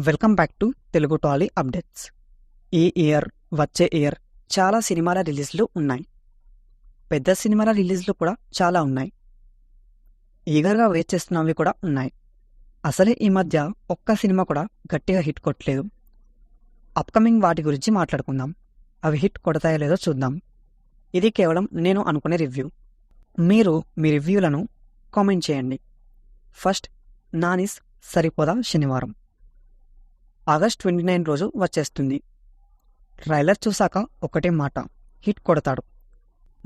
Welcome back to Telugu Tally updates. ఈ year వచ్చే year చాలా సినిమాల రిలీజ్లు ఉన్నాయి. పెద్ద సినిమాల రిలీజ్లు కూడా చాలా ఉన్నాయి. ఈగర్గా వెయిట్ చేస్తున్నవి కూడా ఉన్నాయి. అసలే ఈ మధ్య ఒక్క సినిమా కూడా గట్టిగా హిట్ కొట్టలేదు. అప్కమింగ్ వాటి గురించి మాట్లాడుకుందాం. అవి హిట్ కొడతాయో లేదో చూద్దాం. ఇది కేవలం నేను అనుకునే రివ్యూ. మీరు మీ రివ్యూలను కామెంట్ చేయండి. ఫస్ట్, నానిస్ సరిపోదా శనివారం ఆగస్ట్ 29 రోజు వచ్చేస్తుంది. ట్రైలర్ చూశాక ఒకటే మాట, హిట్ కొడతాడు.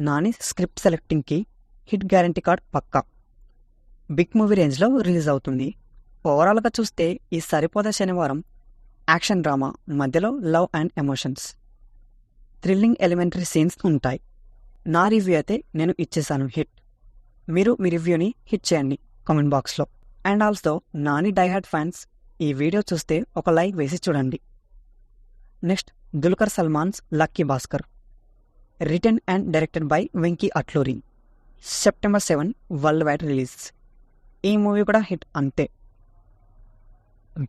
నాని స్క్రిప్ట్ సెలెక్టింగ్కి హిట్ గ్యారంటీ కార్డ్ పక్కా. బిగ్ మూవీ రేంజ్లో రిలీజ్ అవుతుంది. ఓవరాల్గా చూస్తే ఈ సరిపోదా శనివారం యాక్షన్ డ్రామా మధ్యలో love and emotions, thrilling elementary scenes ఉంటాయి. నా రివ్యూ అయితే నేను ఇచ్చేసాను హిట్. మీరు మీ రివ్యూని హిట్ చేయండి కామెంట్ బాక్స్లో. And also Nani diehard fans ఈ వీడియో చూస్తే ఒక లైక్ వేసి చూడండి. Next, Dulquer Salman's Lucky Bhaskar, written and directed by Venky Atluri. September 7 world wide release. ఈ మూవీ కూడా హిట్ అంతే.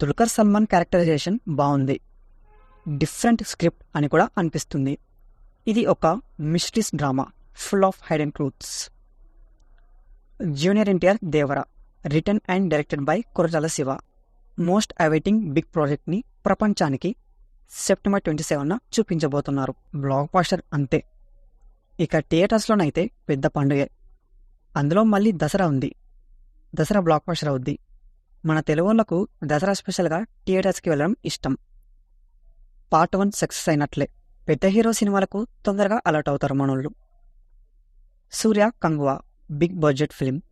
దుల్కర్ సల్మాన్ క్యారెక్టరైజేషన్ బాగుంది. డిఫరెంట్ స్క్రిప్ట్ అని కూడా అనిపిస్తుంది. ఇది ఒక mysteries drama full of hidden truths. Junior NTR Devara, written and directed by Koratala Siva. Most awaiting big ప్రాజెక్ట్ని ప్రపంచానికి సెప్టెంబర్ 27న చూపించబోతున్నారు. బ్లాక్ బాస్టర్ అంతే. ఇక థియేటర్స్లోనైతే పెద్ద పండుగే. అందులో మళ్ళీ దసరా ఉంది. దసరా బ్లాక్ బాస్టర్ అవుద్ది. మన తెలుగులకు దసరా స్పెషల్గా థియేటర్స్కి వెళ్ళడం ఇష్టం. పార్ట్ 1 సక్సెస్ అయినట్లే. పెద్ద హీరో సినిమాలకు తొందరగా అలర్ట్ అవుతారు మనోళ్ళు. Suriya Kanguva big budget film.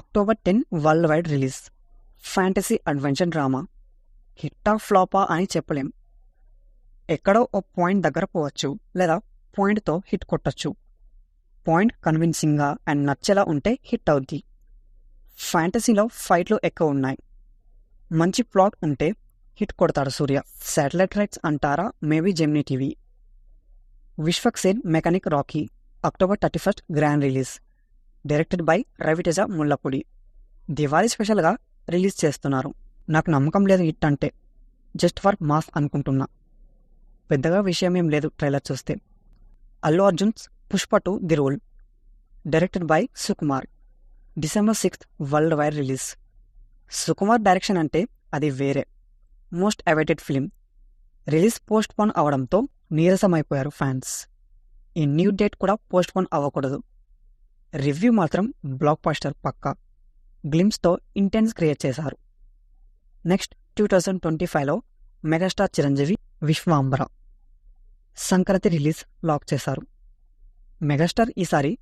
October 10 world wide release. Fantasy adventure drama. హిట్టా ఫ్లాపా అని చెప్పలేం. ఎక్కడో ఓ పాయింట్ దగ్గర పోవచ్చు, లేదా పాయింట్తో హిట్ కొట్టచ్చు. పాయింట్ కన్విన్సింగ్గా అండ్ నచ్చేలా ఉంటే హిట్ అవుద్ది. ఫ్యాంటసీలో ఫైట్లు ఎక్కువ ఉన్నాయి. మంచి ప్లాట్ ఉంటే హిట్ కొడతాడు సూర్య. శాటిలైట్ రైట్స్ అంటారా, maybe Gemini TV. Vishwaksen mechanic Rocky. October 31 grand release. Directed by Ravi Teja Mullapudi. Diwali స్పెషల్గా రిలీజ్ చేస్తున్నారు. నాకు నమ్మకం లేదు హిట్ అంటే. జస్ట్ ఫర్ మాస్ అనుకుంటున్నా. పెద్దగా విషయం ఏం లేదు ట్రైలర్ చూస్తే. Allu Arjun's Pushpa 2 the rule. Directed by Sukumar. December 6 world wide release. Sukumar direction అంటే అది వేరే. Most awaited film. Release postpone అవడంతో నీరసమైపోయారు ఫ్యాన్స్. ఈ న్యూ డేట్ కూడా పోస్ట్ పోన్ అవ్వకూడదు. రివ్యూ మాత్రం బ్లాక్ బాస్టర్ పక్కా. గ్లిమ్స్తో ఇంటెన్స్ క్రియేట్ చేశారు. నెక్స్ట్, 2025లో megastar Chiranjeevi Vishwambhara Sankranti release lock చేశారు. మెగాస్టార్ ఈసారి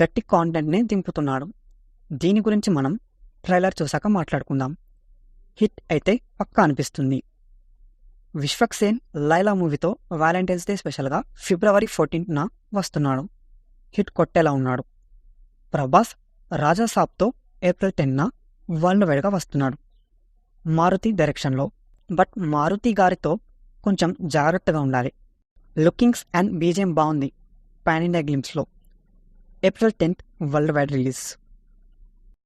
గట్టి కాంటెంట్నే దింపుతున్నాడు. దీని గురించి మనం ట్రైలర్ చూశాక మాట్లాడుకుందాం. హిట్ అయితే పక్కా అనిపిస్తుంది. విశ్వక్సేన్ లైలా మూవీతో వ్యాలంటైన్స్ డే స్పెషల్గా ఫిబ్రవరి 14న వస్తున్నాడు. హిట్ కొట్టేలా ఉన్నాడు. ప్రభాస్ రాజాసాబ్తో ఏప్రిల్ 10న వరల్డ్ వైడ్గా వస్తున్నాడు. మారుతి డైరెక్షన్లో. బట్ మారుతి గారితో కొంచెం జాగ్రత్తగా ఉండాలి. లుకింగ్స్ అండ్ బీజేఎం బాగుంది పాన్ ఇండియా గ్లిమ్స్లో. April 10th world wide release.